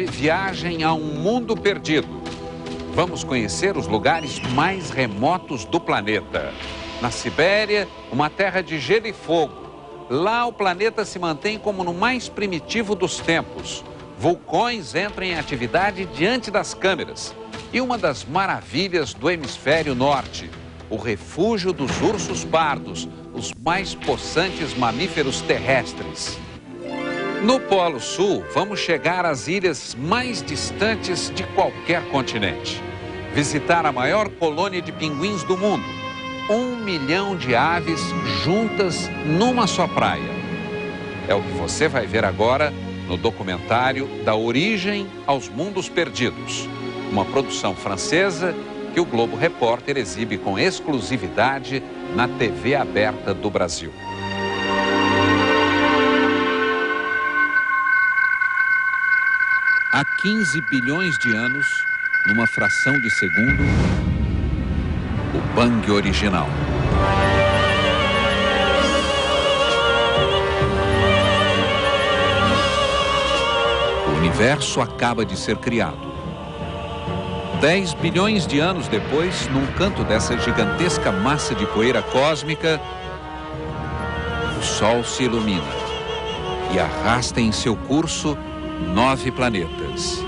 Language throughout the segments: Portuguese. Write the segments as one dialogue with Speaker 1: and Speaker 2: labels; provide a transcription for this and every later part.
Speaker 1: Viagem a um mundo perdido. Vamos conhecer os lugares mais remotos do planeta. Na Sibéria, uma terra de gelo e fogo. Lá o planeta se mantém como no mais primitivo dos tempos. Vulcões entram em atividade diante das câmeras. E uma das maravilhas do hemisfério norte, o refúgio dos ursos pardos, os mais possantes mamíferos terrestres. No Polo Sul, vamos chegar às ilhas mais distantes de qualquer continente. Visitar a maior colônia de pinguins do mundo. 1 milhão de aves juntas numa só praia. É o que você vai ver agora no documentário Da Origem aos Mundos Perdidos. Uma produção francesa que o Globo Repórter exibe com exclusividade na TV aberta do Brasil. Há 15 bilhões de anos, numa fração de segundo, o Bang original. O universo acaba de ser criado. 10 bilhões de anos depois, num canto dessa gigantesca massa de poeira cósmica, o Sol se ilumina e arrasta em seu curso 9 planetas.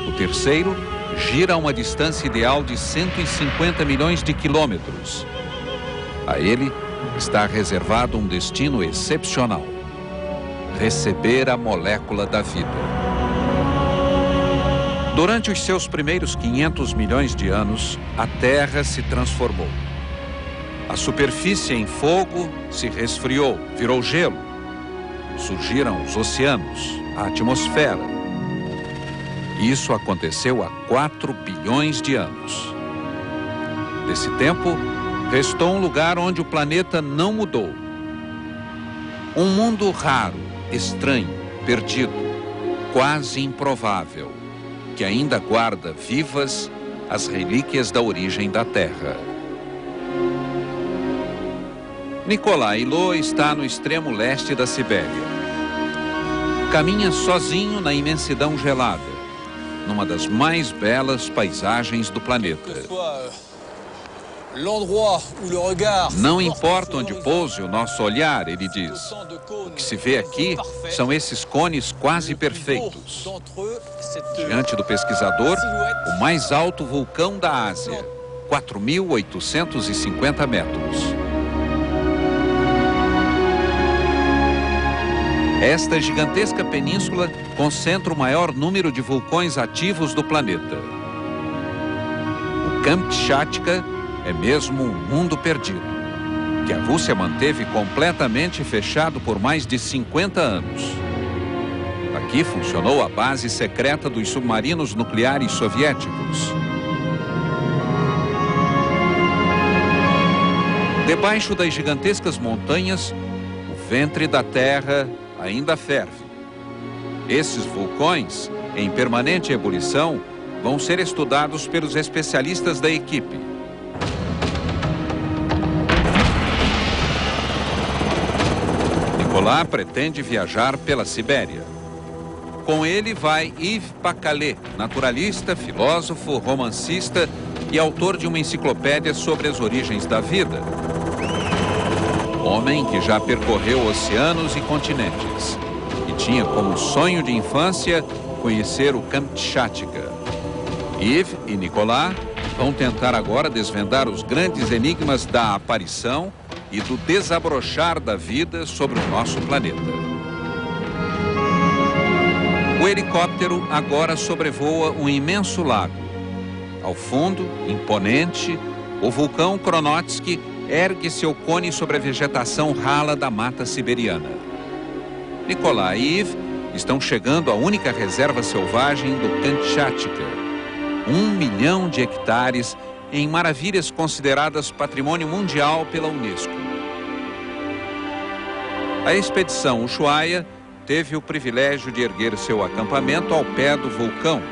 Speaker 1: O terceiro gira a uma distância ideal de 150 milhões de quilômetros. A ele está reservado um destino excepcional: receber a molécula da vida. Durante os seus primeiros 500 milhões de anos, a Terra se transformou. A superfície em fogo se resfriou, virou gelo. Surgiram os oceanos, a atmosfera. Isso aconteceu há 4 bilhões de anos. Desse tempo, restou um lugar onde o planeta não mudou. Um mundo raro, estranho, perdido, quase improvável, que ainda guarda vivas as relíquias da origem da Terra. Nikolai Ilo está no extremo leste da Sibéria. Caminha sozinho na imensidão gelada, numa das mais belas paisagens do planeta. Não importa onde pouse o nosso olhar, ele diz. O que se vê aqui são esses cones quase perfeitos. Diante do pesquisador, o mais alto vulcão da Ásia, 4.850 metros. Esta gigantesca península concentra o maior número de vulcões ativos do planeta. O Kamchatka é mesmo um mundo perdido, que a Rússia manteve completamente fechado por mais de 50 anos. Aqui funcionou a base secreta dos submarinos nucleares soviéticos. Debaixo das gigantescas montanhas, o ventre da Terra ainda ferve. Esses vulcões, em permanente ebulição, vão ser estudados pelos especialistas da equipe. Nikolai pretende viajar pela Sibéria. Com ele vai Yves Pacalé, naturalista, filósofo, romancista e autor de uma enciclopédia sobre as origens da vida. Homem que já percorreu oceanos e continentes e tinha como sonho de infância conhecer o Kamchatka. Yves e Nikolai vão tentar agora desvendar os grandes enigmas da aparição e do desabrochar da vida sobre o nosso planeta. O helicóptero agora sobrevoa um imenso lago. Ao fundo, imponente, o vulcão Kronotsky ergue seu cone sobre a vegetação rala da mata siberiana. Nikolai e Yves estão chegando à única reserva selvagem do Kamchatka. 1 milhão de hectares em maravilhas consideradas patrimônio mundial pela Unesco. A expedição Ushuaia teve o privilégio de erguer seu acampamento ao pé do vulcão,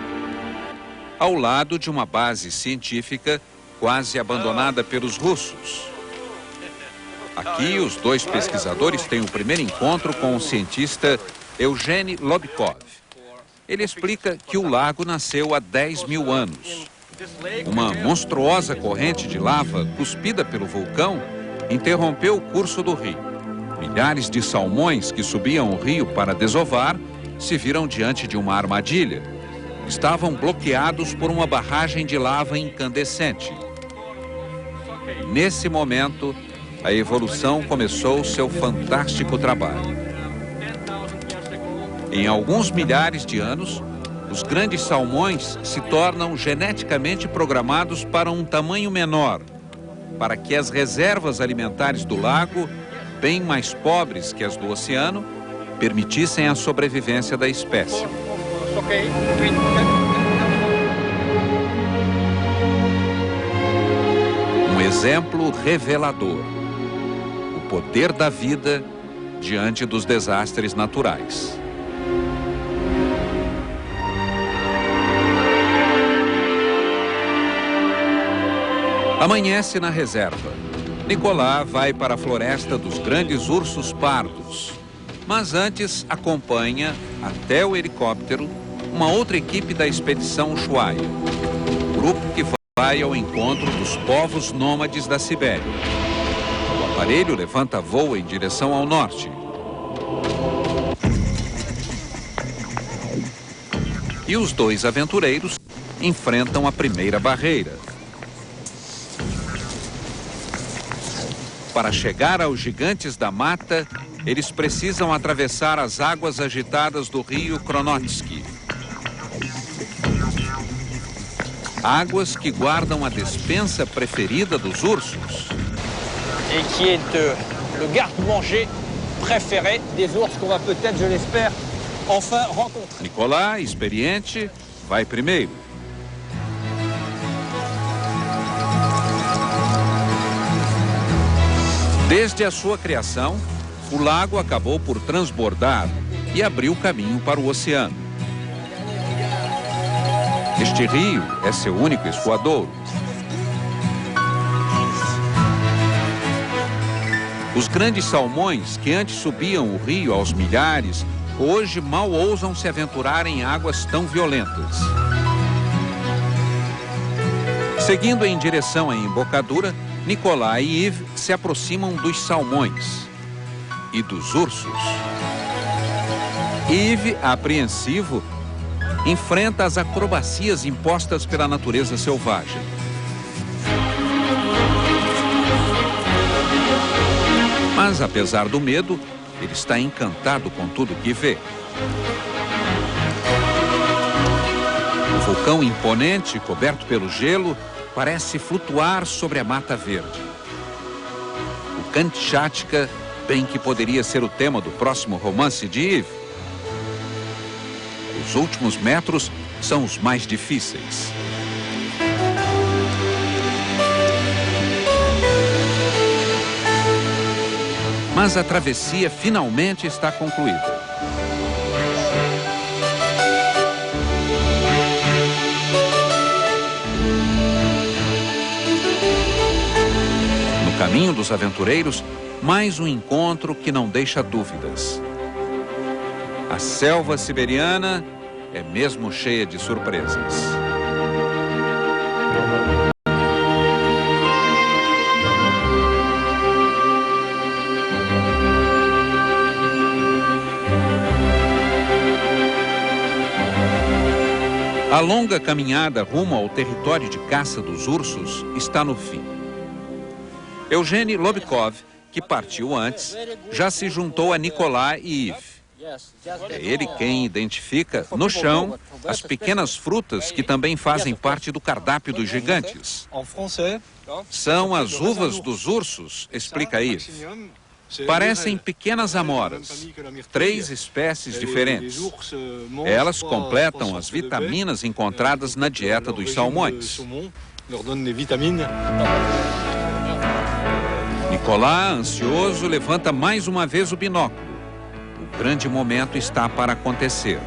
Speaker 1: ao lado de uma base científica quase abandonada pelos russos. Aqui, os 2 pesquisadores têm o primeiro encontro com o cientista Eugene Lobkov. Ele explica que o lago nasceu há 10 mil anos. Uma monstruosa corrente de lava cuspida pelo vulcão interrompeu o curso do rio. Milhares de salmões que subiam o rio para desovar se viram diante de uma armadilha. Estavam bloqueados por uma barragem de lava incandescente. Nesse momento, a evolução começou seu fantástico trabalho. Em alguns milhares de anos, os grandes salmões se tornam geneticamente programados para um tamanho menor, para que as reservas alimentares do lago, bem mais pobres que as do oceano, permitissem a sobrevivência da espécie. Um exemplo revelador: o poder da vida diante dos desastres naturais. Amanhece na reserva. Nicolas vai para a floresta dos grandes ursos pardos. Mas antes acompanha, até o helicóptero, uma outra equipe da expedição Ushuaia. Grupo que vai ao encontro dos povos nômades da Sibéria. O aparelho levanta voo em direção ao norte. E os dois aventureiros enfrentam a primeira barreira. Para chegar aos gigantes da mata, eles precisam atravessar as águas agitadas do rio Kronotsky. Águas que guardam a despensa preferida dos ursos.
Speaker 2: Et qui est le garde-manger préféré des ours qu'on va peut-être, je l'espère, enfin rencontrer.
Speaker 1: Nicolas, experiente, vai primeiro. Desde a sua criação, o lago acabou por transbordar e abriu caminho para o oceano. Este rio é seu único escoadouro. Os grandes salmões, que antes subiam o rio aos milhares, hoje mal ousam se aventurar em águas tão violentas. Seguindo em direção à embocadura, Nicolas e Yves se aproximam dos salmões e dos ursos. Yves, apreensivo, enfrenta as acrobacias impostas pela natureza selvagem. Mas, apesar do medo, ele está encantado com tudo que vê. O vulcão imponente, coberto pelo gelo, parece flutuar sobre a mata verde. O Kamchatka, bem que poderia ser o tema do próximo romance de Yves. Os últimos metros são os mais difíceis. Mas a travessia finalmente está concluída. No caminho dos aventureiros, mais um encontro que não deixa dúvidas. A selva siberiana é mesmo cheia de surpresas. A longa caminhada rumo ao território de caça dos ursos está no fim. Eugênie Lobkov, que partiu antes, já se juntou a Nicolas e Yves. É ele quem identifica, no chão, as pequenas frutas que também fazem parte do cardápio dos gigantes. São as uvas dos ursos, explica Yves. Parecem pequenas amoras, 3 espécies diferentes. Elas completam as vitaminas encontradas na dieta dos salmões. Nicolas, ansioso, levanta mais uma vez o binóculo. O grande momento está para acontecer.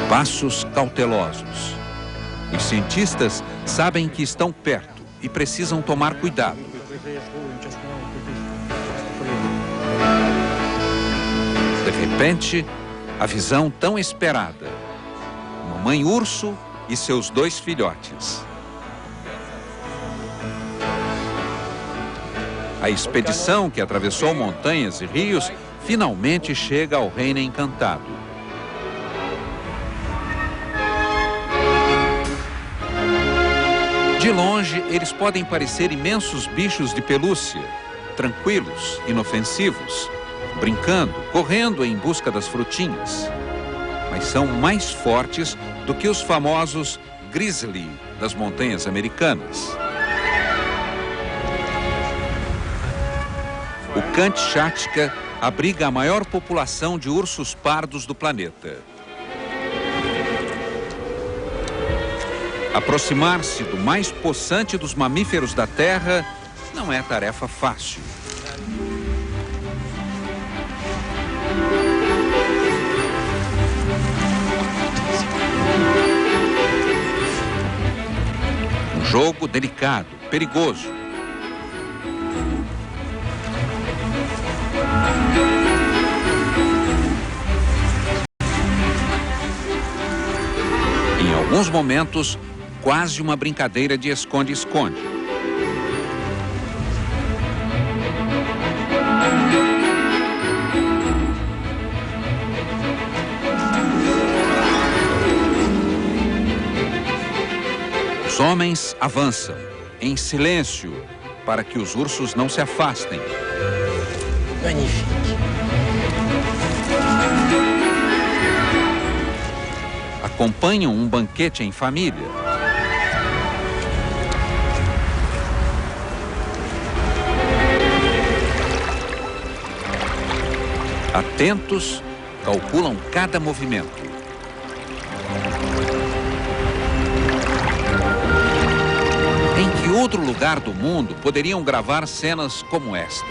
Speaker 1: Passos cautelosos. Os cientistas sabem que estão perto e precisam tomar cuidado. repente, a visão tão esperada. Mamãe urso e seus 2 filhotes. A expedição que atravessou montanhas e rios finalmente chega ao Reino Encantado. De longe, eles podem parecer imensos bichos de pelúcia, tranquilos, inofensivos, brincando, correndo em busca das frutinhas. Mas são mais fortes do que os famosos grizzly das montanhas americanas. O Kamchatka abriga a maior população de ursos pardos do planeta. Aproximar-se do mais possante dos mamíferos da Terra não é tarefa fácil. Um jogo delicado, perigoso. Em alguns momentos, quase uma brincadeira de esconde-esconde. Os homens avançam, em silêncio, para que os ursos não se afastem.
Speaker 2: Magnifique.
Speaker 1: Acompanham um banquete em família. Atentos, calculam cada movimento. Em que outro lugar do mundo poderiam gravar cenas como estas?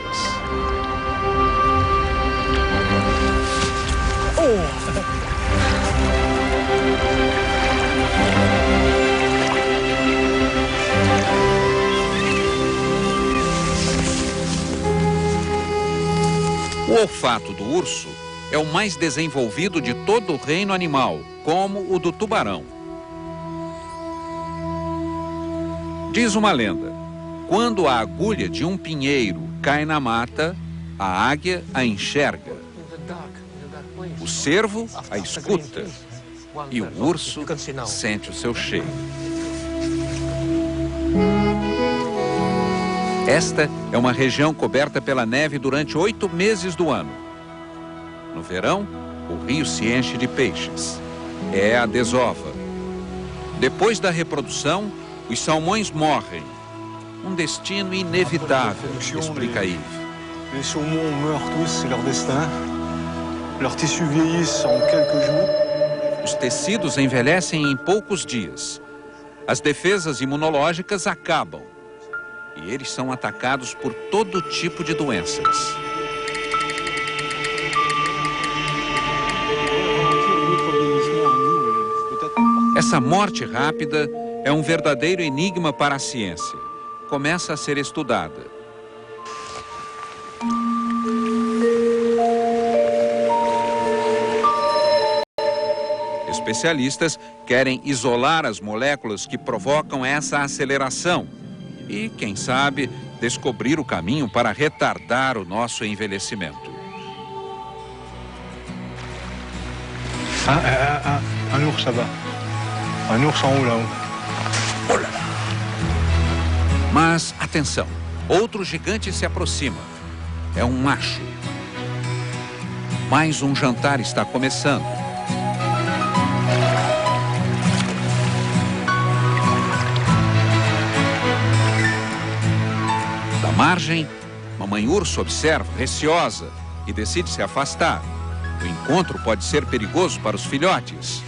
Speaker 1: O olfato do urso é o mais desenvolvido de todo o reino animal, como o do tubarão. Diz uma lenda, quando a agulha de um pinheiro cai na mata, a águia a enxerga, o cervo a escuta e o urso sente o seu cheiro. Esta é uma região coberta pela neve durante 8 meses do ano. No verão, o rio se enche de peixes. É a desova. Depois da reprodução, os salmões morrem. Um destino inevitável, explica Yves.
Speaker 3: Les saumons meurent tous, c'est leur destin. Leurs tissus vieillissent en quelques jours.
Speaker 1: Os tecidos envelhecem em poucos dias. As defesas imunológicas acabam. E eles são atacados por todo tipo de doenças. Essa morte rápida é um verdadeiro enigma para a ciência. Começa a ser estudada. Especialistas querem isolar as moléculas que provocam essa aceleração. E, quem sabe, descobrir o caminho para retardar o nosso envelhecimento.
Speaker 3: Un ours là-bas. Un ours en haut là-haut.
Speaker 1: Mas, atenção, outro gigante se aproxima. É um macho. Mais um jantar está começando. Da margem, mamãe urso observa, receosa, e decide se afastar. O encontro pode ser perigoso para os filhotes.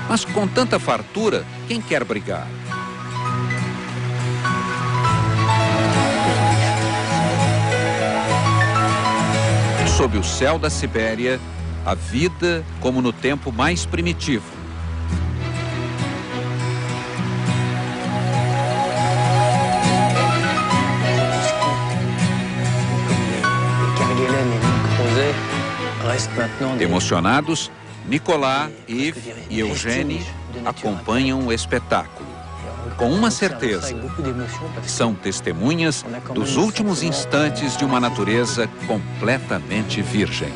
Speaker 1: Mas com tanta fartura, quem quer brigar? Sob o céu da Sibéria, a vida como no tempo mais primitivo.
Speaker 2: Kerguelen
Speaker 1: Emocionados, Nicolas, Yves e Eugênie acompanham o espetáculo, com uma certeza: são testemunhas dos últimos instantes de uma natureza completamente virgem.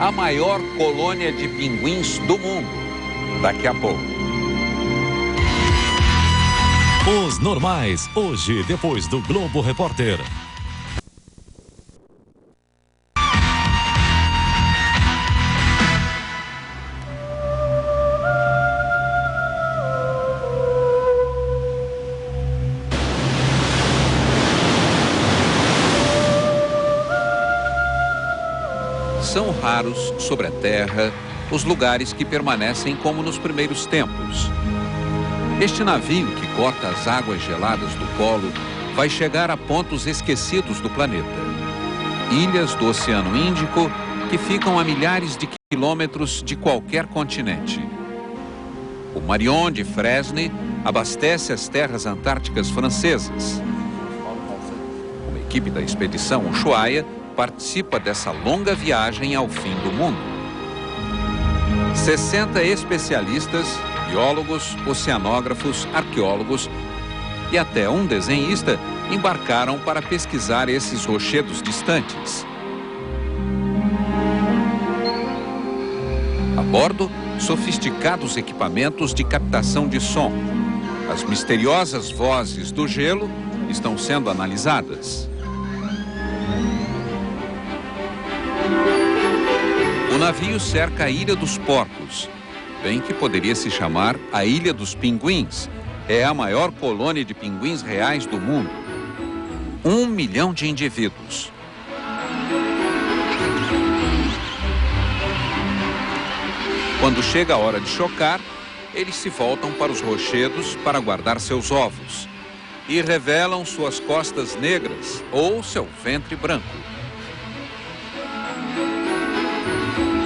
Speaker 1: A maior colônia de pinguins do mundo, daqui a pouco.
Speaker 4: Os normais, hoje, depois do Globo Repórter.
Speaker 1: São raros sobre a Terra os lugares que permanecem como nos primeiros tempos. Este navio que corta as águas geladas do polo vai chegar a pontos esquecidos do planeta. Ilhas do Oceano Índico que ficam a milhares de quilômetros de qualquer continente. O Marion de Fresnes abastece as terras antárticas francesas. Uma equipe da expedição Ushuaia participa dessa longa viagem ao fim do mundo. 60 especialistas, biólogos, oceanógrafos, arqueólogos e até um desenhista embarcaram para pesquisar esses rochedos distantes. A bordo, sofisticados equipamentos de captação de som. As misteriosas vozes do gelo estão sendo analisadas. O navio cerca a Ilha dos Porcos, bem que poderia se chamar a Ilha dos Pinguins. É a maior colônia de pinguins reais do mundo. 1 milhão de indivíduos. Quando chega a hora de chocar, eles se voltam para os rochedos para guardar seus ovos e revelam suas costas negras ou seu ventre branco.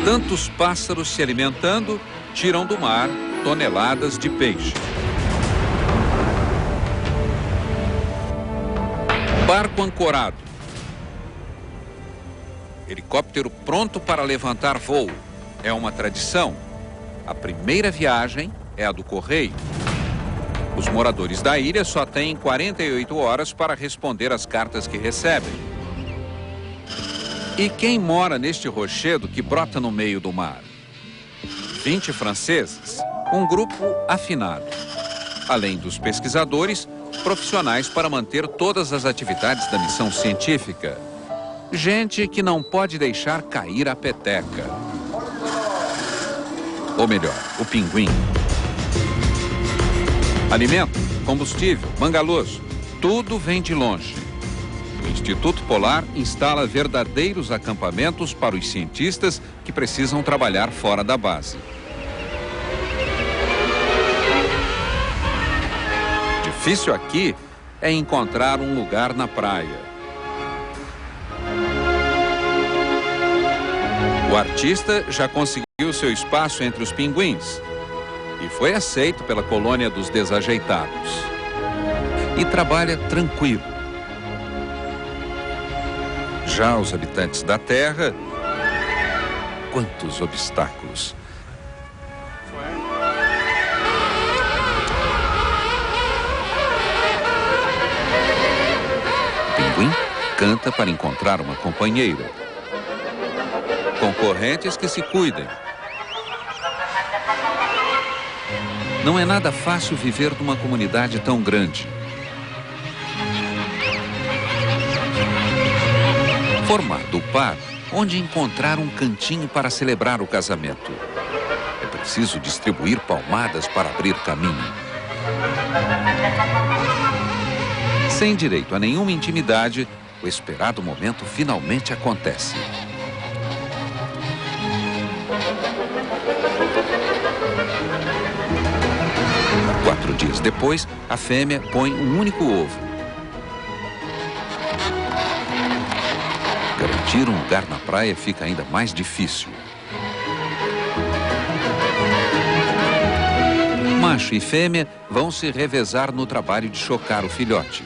Speaker 1: Tantos pássaros se alimentando tiram do mar toneladas de peixe. Barco ancorado. Helicóptero pronto para levantar voo. É uma tradição. A primeira viagem é a do correio. Os moradores da ilha só têm 48 horas para responder às cartas que recebem. E quem mora neste rochedo que brota no meio do mar? 20 franceses, um grupo afinado. Além dos pesquisadores, profissionais para manter todas as atividades da missão científica. Gente que não pode deixar cair a peteca. Ou melhor, o pinguim. Alimento, combustível, mangalôs, tudo vem de longe. O Instituto Polar instala verdadeiros acampamentos para os cientistas que precisam trabalhar fora da base. Difícil aqui é encontrar um lugar na praia. O artista já conseguiu seu espaço entre os pinguins e foi aceito pela colônia dos desajeitados. E trabalha tranquilo. Já os habitantes da Terra, quantos obstáculos. O pinguim canta para encontrar uma companheira. Concorrentes que se cuidem. Não é nada fácil viver numa comunidade tão grande. Formado o par, onde encontrar um cantinho para celebrar o casamento. É preciso distribuir palmadas para abrir caminho. Sem direito a nenhuma intimidade, o esperado momento finalmente acontece. Quatro dias depois, a fêmea põe um único ovo. Garantir um lugar na praia fica ainda mais difícil. Macho e fêmea vão se revezar no trabalho de chocar o filhote.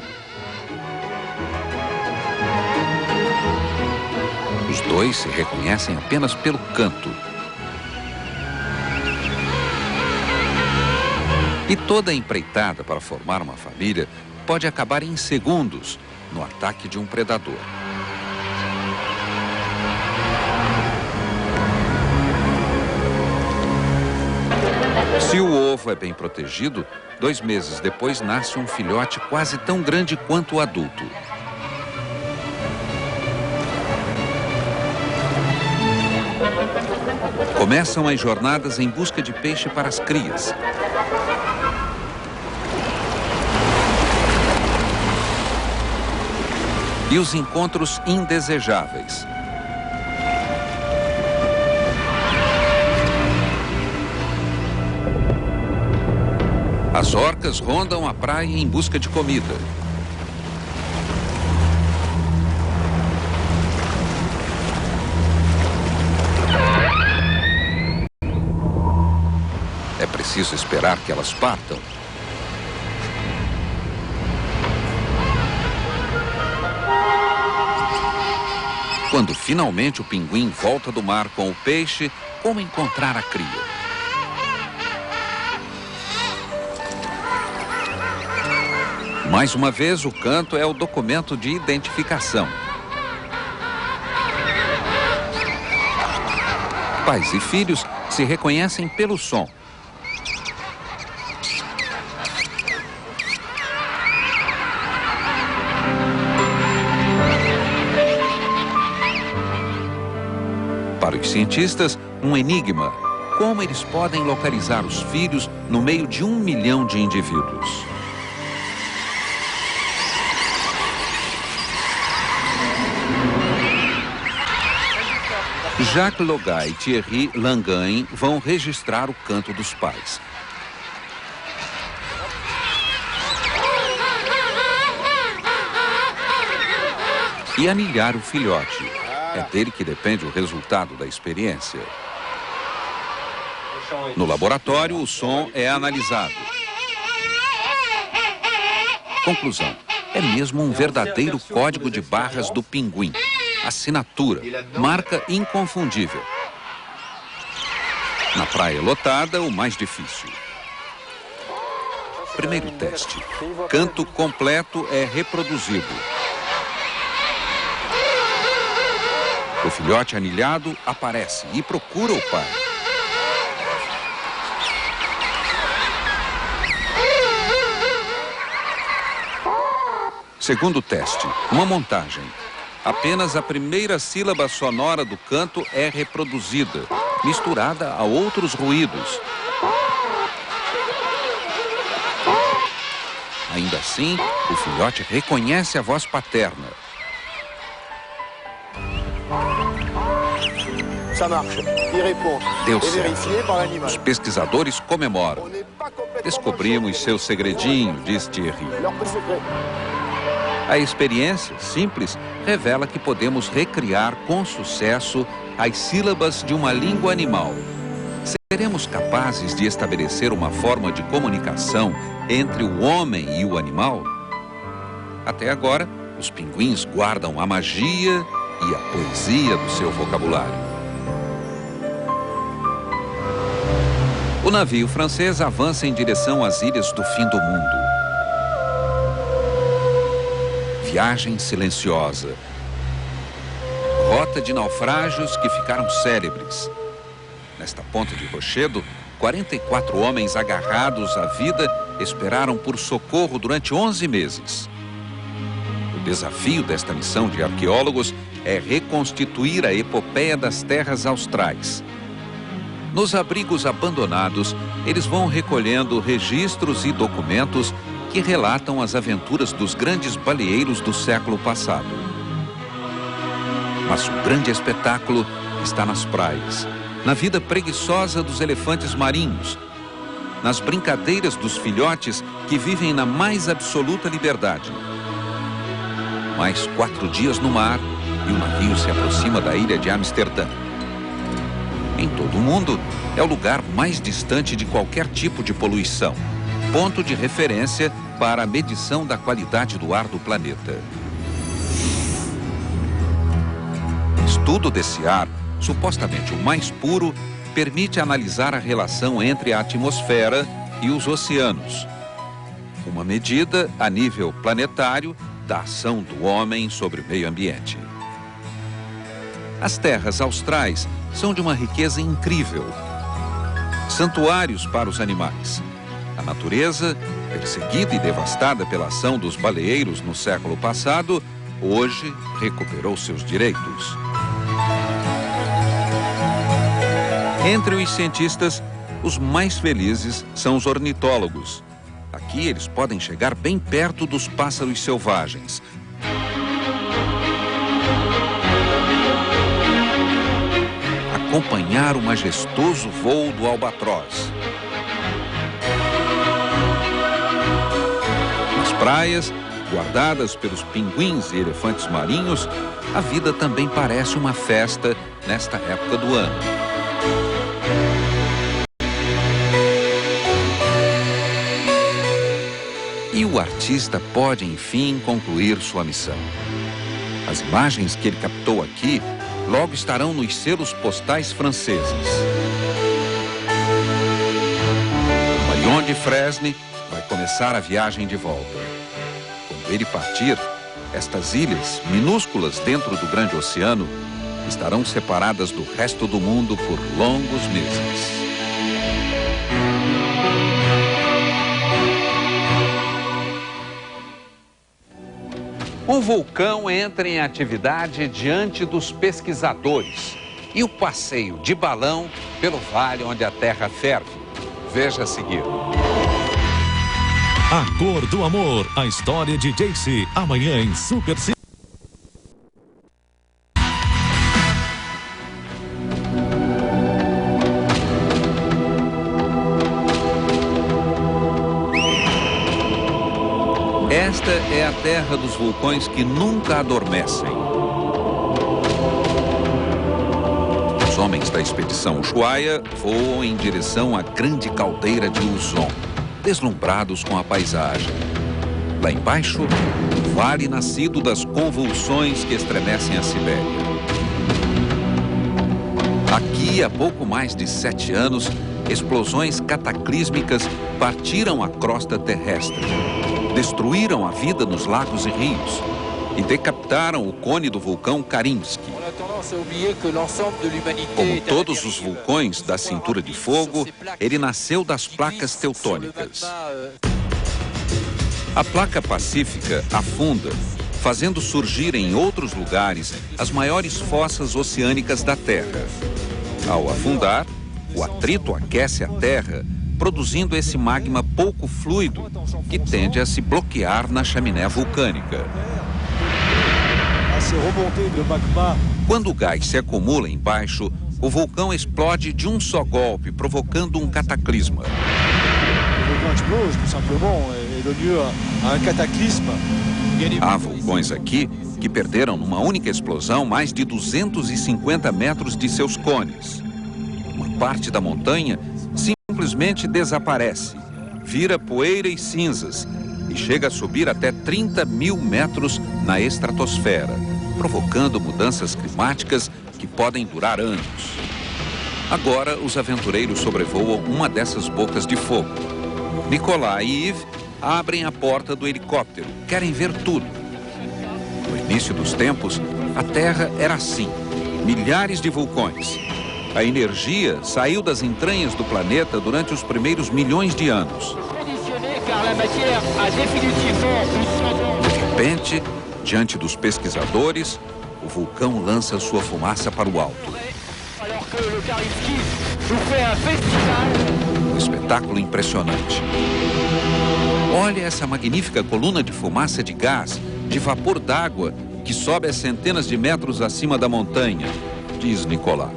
Speaker 1: Os dois se reconhecem apenas pelo canto. E toda a empreitada para formar uma família pode acabar em segundos no ataque de um predador. Se o ovo é bem protegido, 2 meses depois nasce um filhote quase tão grande quanto o adulto. Começam as jornadas em busca de peixe para as crias. E os encontros indesejáveis. As orcas rondam a praia em busca de comida. É preciso esperar que elas partam. Quando finalmente o pinguim volta do mar com o peixe, como encontrar a cria? Mais uma vez, o canto é o documento de identificação. Pais e filhos se reconhecem pelo som. Para os cientistas, um enigma. Como eles podem localizar os filhos no meio de 1 milhão de indivíduos? Jacques Logat e Thierry Langagne vão registrar o canto dos pais. E anilhar o filhote. É dele que depende o resultado da experiência. No laboratório, o som é analisado. Conclusão: é mesmo um verdadeiro código de barras do pinguim. Assinatura, marca inconfundível. Na praia lotada, o mais difícil. Primeiro teste. Canto completo é reproduzido. O filhote anilhado aparece e procura o pai. Segundo teste, uma montagem. Apenas a primeira sílaba sonora do canto é reproduzida, misturada a outros ruídos. Ainda assim, o filhote reconhece a voz paterna. Deu certo. Os pesquisadores comemoram. Descobrimos seu segredinho, diz Thierry. A experiência, simples, revela que podemos recriar com sucesso as sílabas de uma língua animal. Seremos capazes de estabelecer uma forma de comunicação entre o homem e o animal? Até agora, os pinguins guardam a magia e a poesia do seu vocabulário. O navio francês avança em direção às ilhas do fim do mundo. Viagem silenciosa. Rota de naufrágios que ficaram célebres. Nesta ponta de Rochedo, 44 homens agarrados à vida esperaram por socorro durante 11 meses. O desafio desta missão de arqueólogos é reconstituir a epopeia das terras austrais. Nos abrigos abandonados, eles vão recolhendo registros e documentos que relatam as aventuras dos grandes baleeiros do século passado. Mas o grande espetáculo está nas praias, na vida preguiçosa dos elefantes marinhos, nas brincadeiras dos filhotes que vivem na mais absoluta liberdade. Mais 4 dias no mar e o navio se aproxima da ilha de Amsterdã. Em todo o mundo, é o lugar mais distante de qualquer tipo de poluição, ponto de referência para a medição da qualidade do ar do planeta. O estudo desse ar, supostamente o mais puro, permite analisar a relação entre a atmosfera e os oceanos. Uma medida a nível planetário da ação do homem sobre o meio ambiente. As terras austrais são de uma riqueza incrível. Santuários para os animais. A natureza, perseguida e devastada pela ação dos baleeiros no século passado, hoje recuperou seus direitos. Entre os cientistas, os mais felizes são os ornitólogos. Aqui eles podem chegar bem perto dos pássaros selvagens. Acompanhar o majestoso voo do albatroz. Nas praias, guardadas pelos pinguins e elefantes marinhos, a vida também parece uma festa nesta época do ano. E o artista pode, enfim, concluir sua missão. As imagens que ele captou aqui logo estarão nos selos postais franceses. Marion de Fresne vai começar a viagem de volta. Quando ele partir, estas ilhas, minúsculas dentro do grande oceano, estarão separadas do resto do mundo por longos meses. Um vulcão entra em atividade diante dos pesquisadores e o passeio de balão pelo vale onde a terra ferve. Veja a seguir.
Speaker 4: A Cor do Amor, a história de Jayce, amanhã em Super Cine.
Speaker 1: Esta é a terra dos vulcões que nunca adormecem. Os homens da expedição Ushuaia voam em direção à grande caldeira de Uzon, deslumbrados com a paisagem. Lá embaixo, o vale nascido das convulsões que estremecem a Sibéria. Aqui, há pouco mais de 7 anos, explosões cataclísmicas partiram a crosta terrestre. Destruíram a vida nos lagos e rios e decapitaram o cone do vulcão Karinsky. Como todos os vulcões da cintura de fogo, ele nasceu das placas teutônicas. A placa pacífica afunda, fazendo surgir em outros lugares as maiores fossas oceânicas da Terra. Ao afundar, o atrito aquece a Terra, produzindo esse magma pouco fluido, que tende a se bloquear na chaminé vulcânica. Quando o gás se acumula embaixo, o vulcão explode de um só golpe, provocando um cataclisma. Há vulcões aqui que perderam numa única explosão mais de 250 metros de seus cones. Uma parte da montanha simplesmente desaparece, vira poeira e cinzas e chega a subir até 30 mil metros na estratosfera, provocando mudanças climáticas que podem durar anos. Agora, os aventureiros sobrevoam uma dessas bocas de fogo. Nicolas e Yves abrem a porta do helicóptero, querem ver tudo. No início dos tempos, a Terra era assim, milhares de vulcões. A energia saiu das entranhas do planeta durante os primeiros milhões de anos. De repente, diante dos pesquisadores, o vulcão lança sua fumaça para o alto. Um espetáculo impressionante. Olha essa magnífica coluna de fumaça de gás, de vapor d'água, que sobe a centenas de metros acima da montanha, diz Nicolas.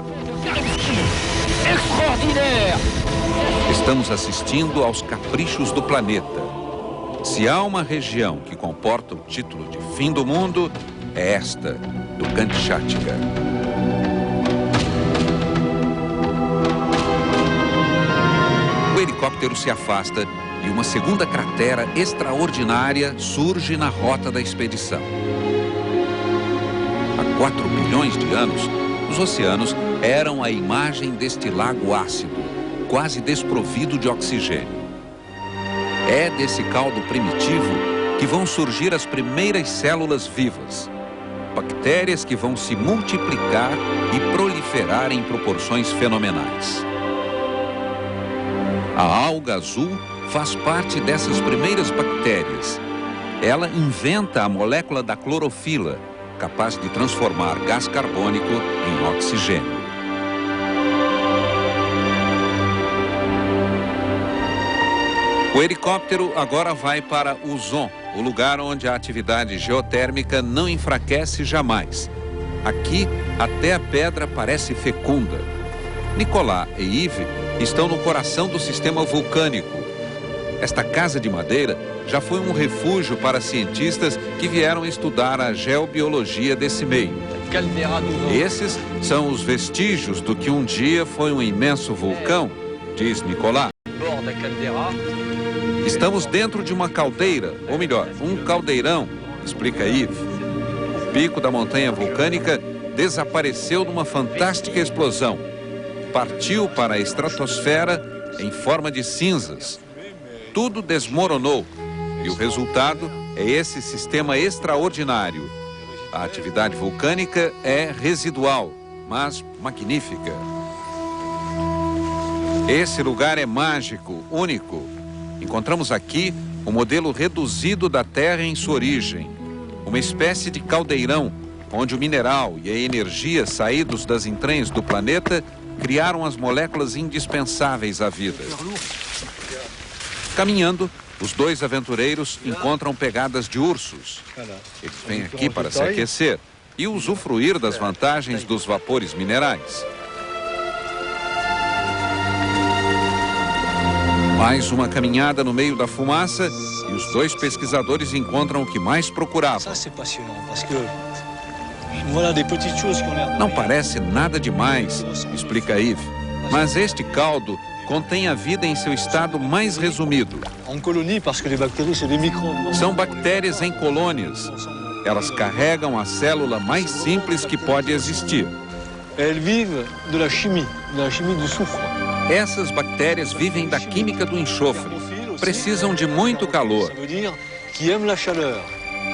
Speaker 1: Estamos assistindo aos caprichos do planeta. Se há uma região que comporta o título de fim do mundo, é esta, do Kamchatka. helicóptero se afasta e uma segunda cratera extraordinária surge na rota da expedição. Há 4 bilhões de anos, os oceanos eram a imagem deste lago ácido, quase desprovido de oxigênio. É desse caldo primitivo que vão surgir as primeiras células vivas, bactérias que vão se multiplicar e proliferar em proporções fenomenais. A alga azul faz parte dessas primeiras bactérias. Ela inventa a molécula da clorofila, capaz de transformar gás carbônico em oxigênio. O helicóptero agora vai para Uzon, o lugar onde a atividade geotérmica não enfraquece jamais. Aqui, até a pedra parece fecunda. Nicolas e Yves estão no coração do sistema vulcânico. Esta casa de madeira já foi um refúgio para cientistas que vieram estudar a geobiologia desse meio. Esses são os vestígios do que um dia foi um imenso vulcão, diz Nicolas. Estamos dentro de uma caldeira, ou melhor, um caldeirão, explica Yves. O pico da montanha vulcânica desapareceu numa fantástica explosão. Partiu para a estratosfera em forma de cinzas. Tudo desmoronou e o resultado é esse sistema extraordinário. A atividade vulcânica é residual, mas magnífica. Esse lugar é mágico, único. Encontramos aqui o modelo reduzido da Terra em sua origem, uma espécie de caldeirão, onde o mineral e a energia saídos das entranhas do planeta criaram as moléculas indispensáveis à vida. Caminhando, os dois aventureiros encontram pegadas de ursos. Eles vêm aqui para se aquecer e usufruir das vantagens dos vapores minerais. Mais uma caminhada no meio da fumaça e os dois pesquisadores encontram o que mais procuravam. Não parece nada demais, explica Yves, mas este caldo contém a vida em seu estado mais resumido. São bactérias em colônias. Elas carregam a célula mais simples que pode existir. Essas bactérias vivem da química do enxofre. Precisam de muito calor.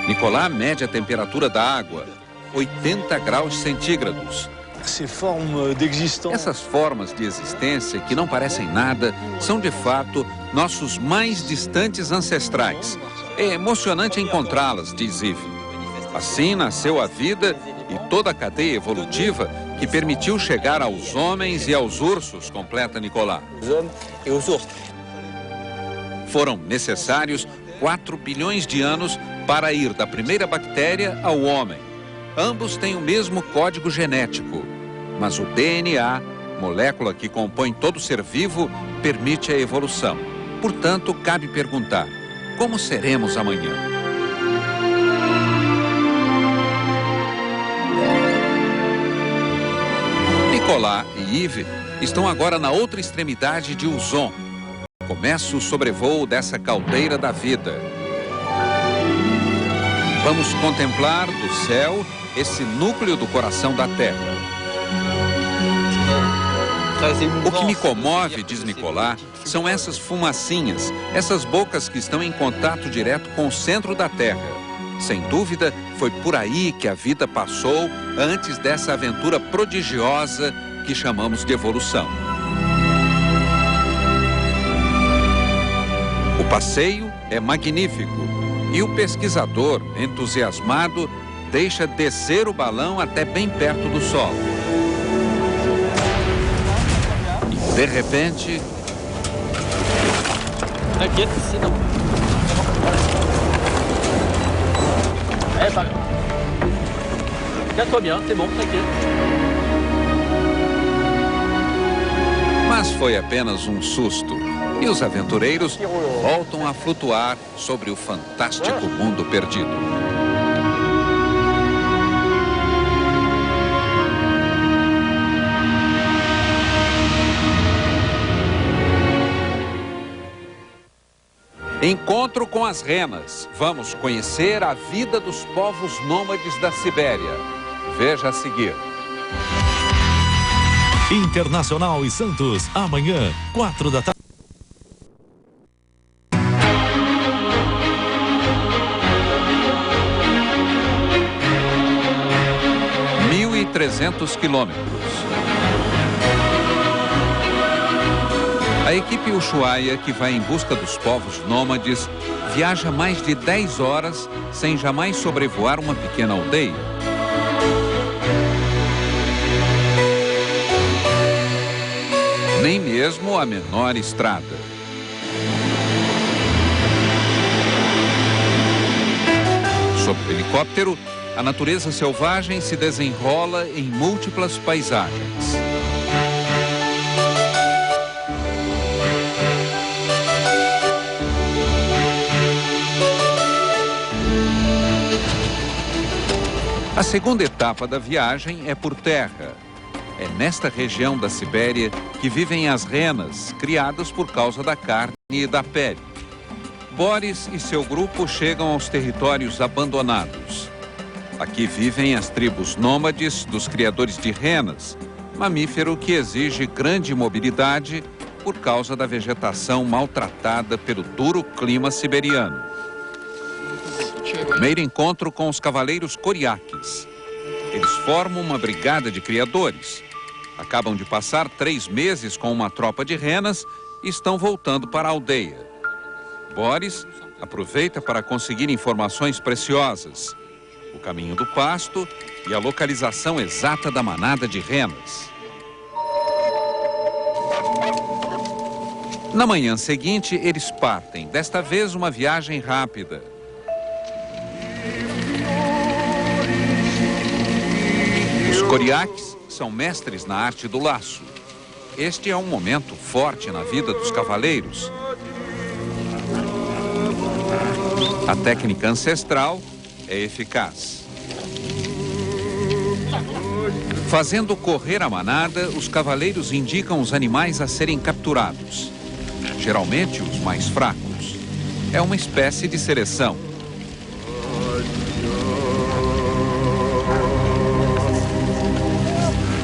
Speaker 1: Nicolas mede a temperatura da água, 80 graus centígrados. Essas formas de existência que não parecem nada são, de fato, nossos mais distantes ancestrais. É emocionante encontrá-las, diz Yves. Assim nasceu a vida e toda a cadeia evolutiva que permitiu chegar aos homens e aos ursos, completa Nicolas. Foram necessários 4 bilhões de anos para ir da primeira bactéria ao homem. Ambos têm o mesmo código genético, mas o DNA, molécula que compõe todo ser vivo, permite a evolução. Portanto, cabe perguntar: como seremos amanhã? Nicolas e Yves estão agora na outra extremidade de Uzon. Começa o sobrevoo dessa caldeira da vida. Vamos contemplar do céu esse núcleo do coração da Terra. O que me comove, diz Nicolas, são essas fumacinhas, essas bocas que estão em contato direto com o centro da Terra. Sem dúvida, foi por aí que a vida passou antes dessa aventura prodigiosa que chamamos de evolução. O passeio é magnífico e o pesquisador, entusiasmado, deixa descer o balão até bem perto do solo. E, de repente... Mas foi apenas um susto. E os aventureiros voltam a flutuar sobre o fantástico mundo perdido. Encontro com as renas. Vamos conhecer a vida dos povos nômades da Sibéria. Veja a seguir.
Speaker 4: Internacional e Santos, amanhã, 4 da tarde.
Speaker 1: 1.300 quilômetros. A equipe Ushuaia, que vai em busca dos povos nômades, viaja mais de 10 horas sem jamais sobrevoar uma pequena aldeia. Nem mesmo a menor estrada. Sob o helicóptero, a natureza selvagem se desenrola em múltiplas paisagens. A segunda etapa da viagem é por terra. É nesta região da Sibéria que vivem as renas, criadas por causa da carne e da pele. Boris e seu grupo chegam aos territórios abandonados. Aqui vivem as tribos nômades dos criadores de renas, mamífero que exige grande mobilidade por causa da vegetação maltratada pelo duro clima siberiano. Primeiro encontro com os cavaleiros coriaques. Eles formam uma brigada de criadores. Acabam de passar 3 meses com uma tropa de renas e estão voltando para a aldeia. Boris aproveita para conseguir informações preciosas: o caminho do pasto e a localização exata da manada de renas. Na manhã seguinte, eles partem, desta vez uma viagem rápida. Os coriaques são mestres na arte do laço. Este é um momento forte na vida dos cavaleiros. A técnica ancestral é eficaz. Fazendo correr a manada, os cavaleiros indicam os animais a serem capturados. Geralmente os mais fracos. É uma espécie de seleção.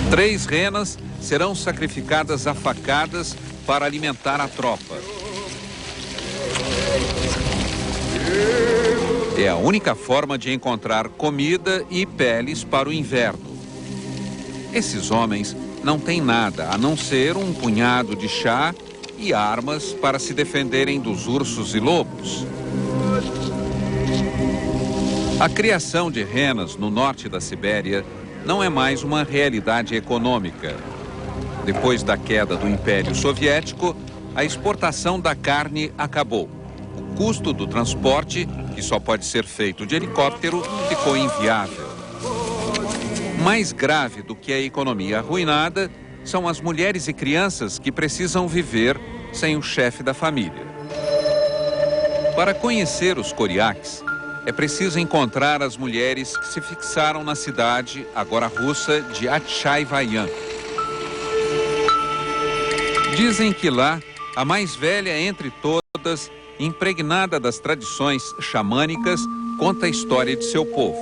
Speaker 1: Três renas serão sacrificadas a facadas para alimentar a tropa. É a única forma de encontrar comida e peles para o inverno. Esses homens não têm nada a não ser um punhado de chá e armas para se defenderem dos ursos e lobos. A criação de renas no norte da Sibéria não é mais uma realidade econômica. Depois da queda do Império Soviético, a exportação da carne acabou. O custo do transporte, que só pode ser feito de helicóptero, ficou inviável. Mais grave do que a economia arruinada são as mulheres e crianças que precisam viver sem o chefe da família. Para conhecer os coriaques, é preciso encontrar as mulheres que se fixaram na cidade, agora russa, de Atchai-Vayan. Dizem que lá, a mais velha entre todas, impregnada das tradições xamânicas, conta a história de seu povo.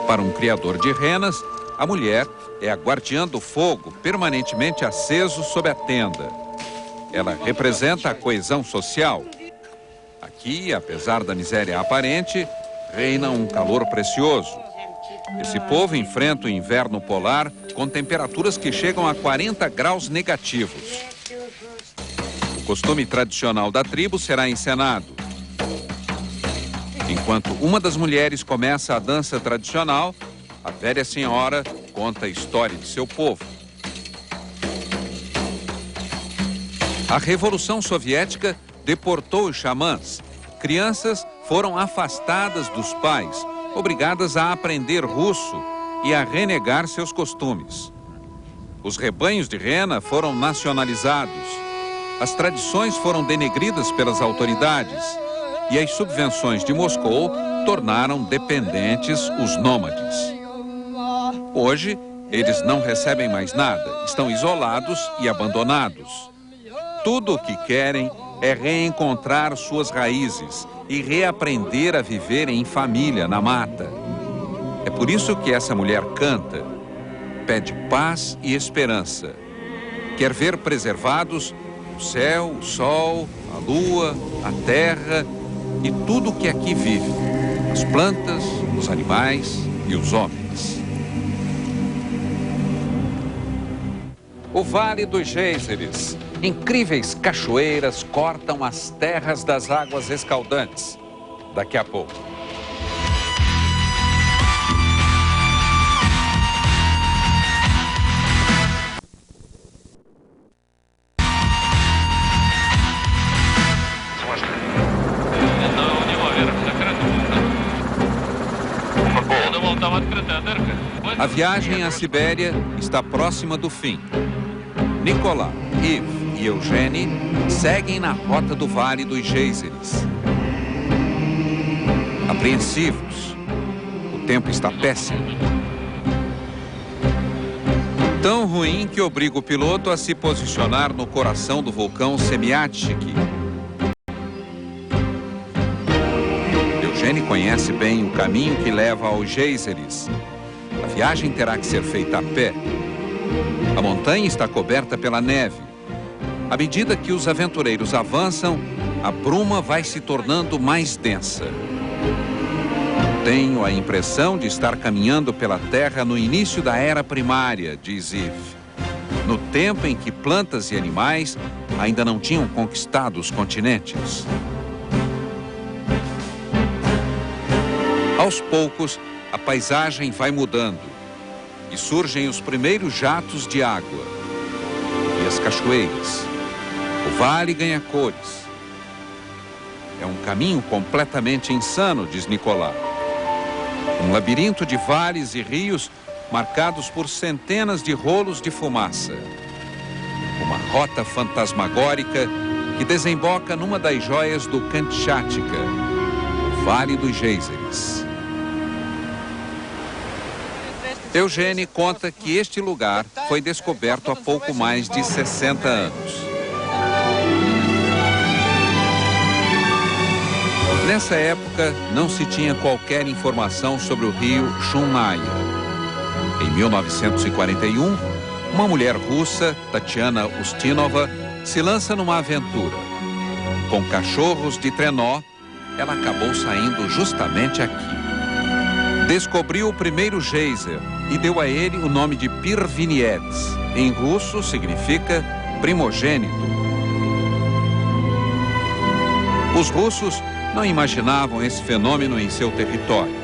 Speaker 1: Para um criador de renas, a mulher é a guardiã do fogo permanentemente aceso sob a tenda. Ela representa a coesão social. Aqui, apesar da miséria aparente, reina um calor precioso. Esse povo enfrenta o inverno polar com temperaturas que chegam a 40 graus negativos. O costume tradicional da tribo será encenado. Enquanto uma das mulheres começa a dança tradicional, a velha senhora conta a história de seu povo. A Revolução Soviética deportou os xamãs. Crianças foram afastadas dos pais, obrigadas a aprender russo e a renegar seus costumes. Os rebanhos de rena foram nacionalizados. As tradições foram denegridas pelas autoridades e as subvenções de Moscou tornaram dependentes os nômades. Hoje, eles não recebem mais nada, estão isolados e abandonados. Tudo o que querem é reencontrar suas raízes e reaprender a viver em família na mata. É por isso que essa mulher canta, pede paz e esperança. Quer ver preservados o céu, o sol, a lua, a terra e tudo que aqui vive, as plantas, os animais e os homens. O Vale dos Géiseres. Incríveis cachoeiras cortam as terras das águas escaldantes. Daqui a pouco. A viagem à Sibéria está próxima do fim. Nicolas, Yves e Eugênie seguem na rota do Vale dos Géiseres. Apreensivos. O tempo está péssimo. Tão ruim que obriga o piloto a se posicionar no coração do vulcão Semyatchik. Eugênie conhece bem o caminho que leva aos Géiseres. A viagem terá que ser feita a pé. A montanha está coberta pela neve. À medida que os aventureiros avançam, a bruma vai se tornando mais densa. Tenho a impressão de estar caminhando pela Terra no início da Era Primária, diz Yves. No tempo em que plantas e animais ainda não tinham conquistado os continentes. Aos poucos, a paisagem vai mudando e surgem os primeiros jatos de água e as cachoeiras. O vale ganha cores. É um caminho completamente insano, diz Nicolas. Um labirinto de vales e rios marcados por centenas de rolos de fumaça. Uma rota fantasmagórica que desemboca numa das joias do Kamchatka, o Vale dos Géiseres. Eugênie conta que este lugar foi descoberto há pouco mais de 60 anos. Nessa época, não se tinha qualquer informação sobre o rio Chunaya. Em 1941, uma mulher russa, Tatiana Ustinova, se lança numa aventura. Com cachorros de trenó, ela acabou saindo justamente aqui. Descobriu o primeiro geyser e deu a ele o nome de Pirviniets. Em russo significa primogênito. Os russos não imaginavam esse fenômeno em seu território.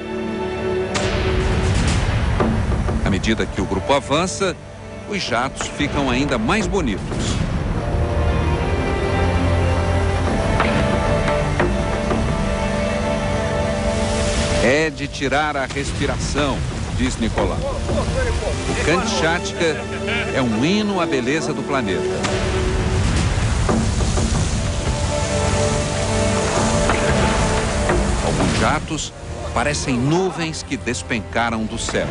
Speaker 1: À medida que o grupo avança, os jatos ficam ainda mais bonitos. É de tirar a respiração, diz Nicolas. O Kamchatka é um hino à beleza do planeta. Alguns jatos parecem nuvens que despencaram do céu.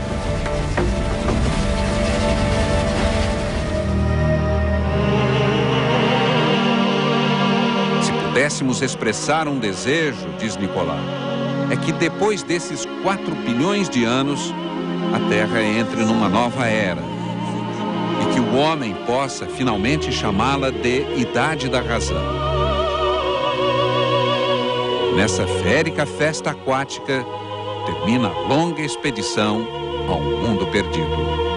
Speaker 1: Se pudéssemos expressar um desejo, diz Nicolas, é que depois desses 4 bilhões de anos, a Terra entre numa nova era e que o homem possa finalmente chamá-la de Idade da Razão. Nessa férica festa aquática, termina a longa expedição ao mundo perdido.